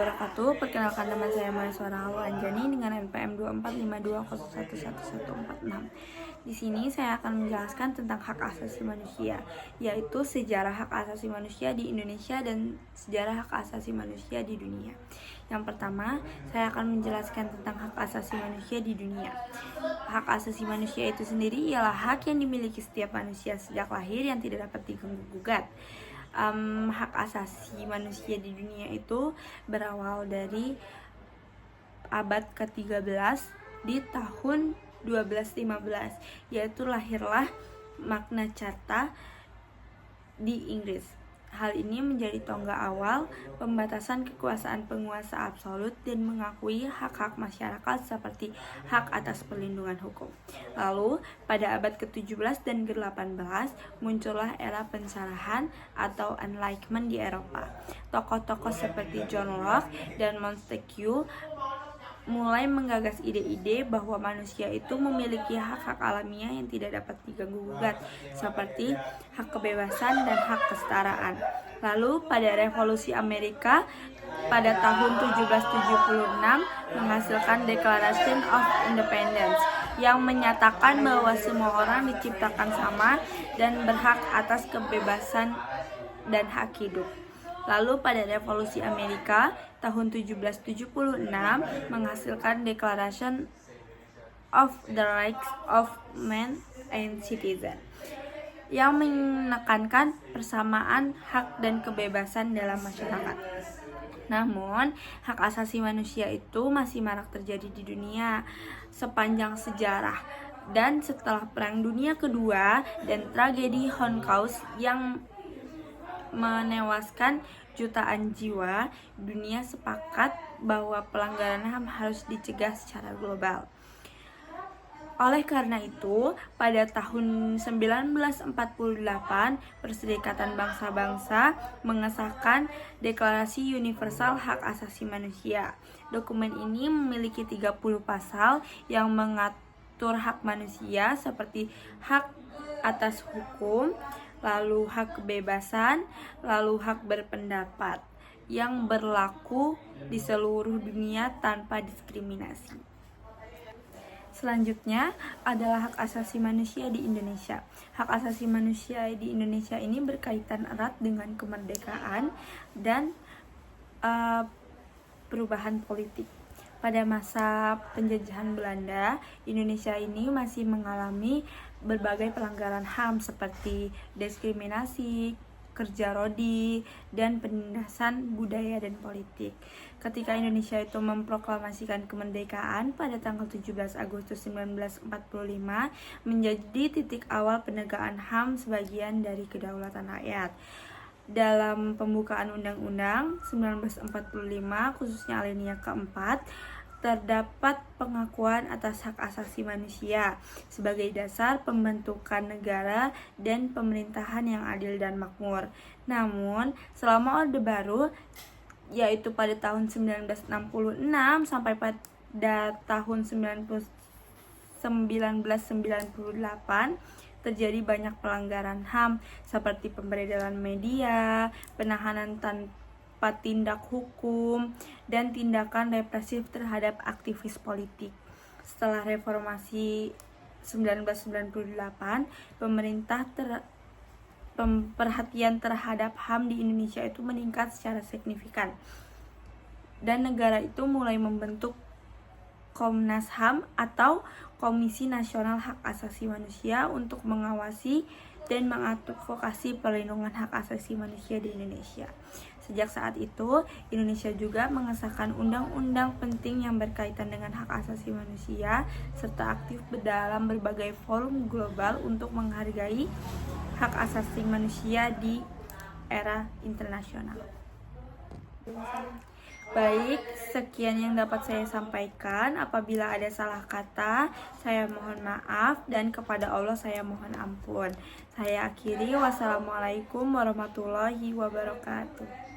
wabarakatuh. Perkenalkan, nama saya Maheswara Hawa Anjani dengan NPM 245201111446. Di sini saya akan menjelaskan tentang hak asasi manusia, yaitu sejarah hak asasi manusia di Indonesia dan sejarah hak asasi manusia di dunia. Yang pertama, saya akan menjelaskan tentang hak asasi manusia di dunia. Hak asasi manusia itu sendiri ialah hak yang dimiliki setiap manusia sejak lahir yang tidak dapat diganggu-gugat. Hak asasi manusia di dunia itu berawal dari abad ke-13 di tahun 1215, yaitu lahirlah Magna Carta di Inggris. Hal ini menjadi tonggak awal pembatasan kekuasaan penguasa absolut dan mengakui hak-hak masyarakat seperti hak atas perlindungan hukum. Lalu, pada abad ke-17 dan ke-18, muncullah era pencerahan atau Enlightenment di Eropa. Tokoh-tokoh seperti John Locke dan Montesquieu mulai menggagas ide-ide bahwa manusia itu memiliki hak-hak alamiah yang tidak dapat diganggu-gugat, seperti hak kebebasan dan hak kesetaraan. Lalu pada Revolusi Amerika pada tahun 1776 menghasilkan Declaration of Independence yang menyatakan bahwa semua orang diciptakan sama dan berhak atas kebebasan dan hak hidup. Lalu pada Revolusi Amerika tahun 1776 menghasilkan Declaration of the Rights of Man and Citizen yang menekankan persamaan hak dan kebebasan dalam masyarakat. Namun, hak asasi manusia itu masih marak terjadi di dunia sepanjang sejarah. Dan setelah Perang Dunia Kedua dan tragedi Holocaust yang menewaskan jutaan jiwa, dunia sepakat bahwa pelanggaran HAM harus dicegah secara global. Oleh karena itu, pada tahun 1948, Perserikatan Bangsa-Bangsa mengesahkan Deklarasi Universal Hak Asasi Manusia. Dokumen ini memiliki 30 pasal yang mengatur hak manusia seperti hak atas hukum, lalu hak kebebasan, lalu hak berpendapat yang berlaku di seluruh dunia tanpa diskriminasi. Selanjutnya adalah hak asasi manusia di Indonesia. Hak asasi manusia di Indonesia ini berkaitan erat dengan kemerdekaan dan perubahan politik. Pada masa penjajahan Belanda, Indonesia ini masih mengalami berbagai pelanggaran HAM seperti diskriminasi, kerja rodi, dan penindasan budaya dan politik. Ketika Indonesia itu memproklamasikan kemerdekaan pada tanggal 17 Agustus 1945 menjadi titik awal penegakan HAM sebagian dari kedaulatan rakyat. Dalam pembukaan Undang-Undang 1945, khususnya alinea keempat, terdapat pengakuan atas hak asasi manusia sebagai dasar pembentukan negara dan pemerintahan yang adil dan makmur. Namun, selama Orde Baru, yaitu pada tahun 1966 sampai pada tahun 1998, terjadi banyak pelanggaran HAM seperti pemberedalan media, penahanan tanpa tindak hukum, dan tindakan represif terhadap aktivis politik. Setelah reformasi 1998, perhatian terhadap HAM di Indonesia itu meningkat secara signifikan, dan negara itu mulai membentuk Komnas HAM atau Komisi Nasional Hak Asasi Manusia untuk mengawasi dan mengadvokasi perlindungan hak asasi manusia di Indonesia. Sejak saat itu, Indonesia juga mengesahkan undang-undang penting yang berkaitan dengan hak asasi manusia serta aktif dalam berbagai forum global untuk menghargai hak asasi manusia di era internasional. Baik, sekian yang dapat saya sampaikan. Apabila ada salah kata, saya mohon maaf, dan kepada Allah saya mohon ampun. Saya akhiri, wassalamualaikum warahmatullahi wabarakatuh.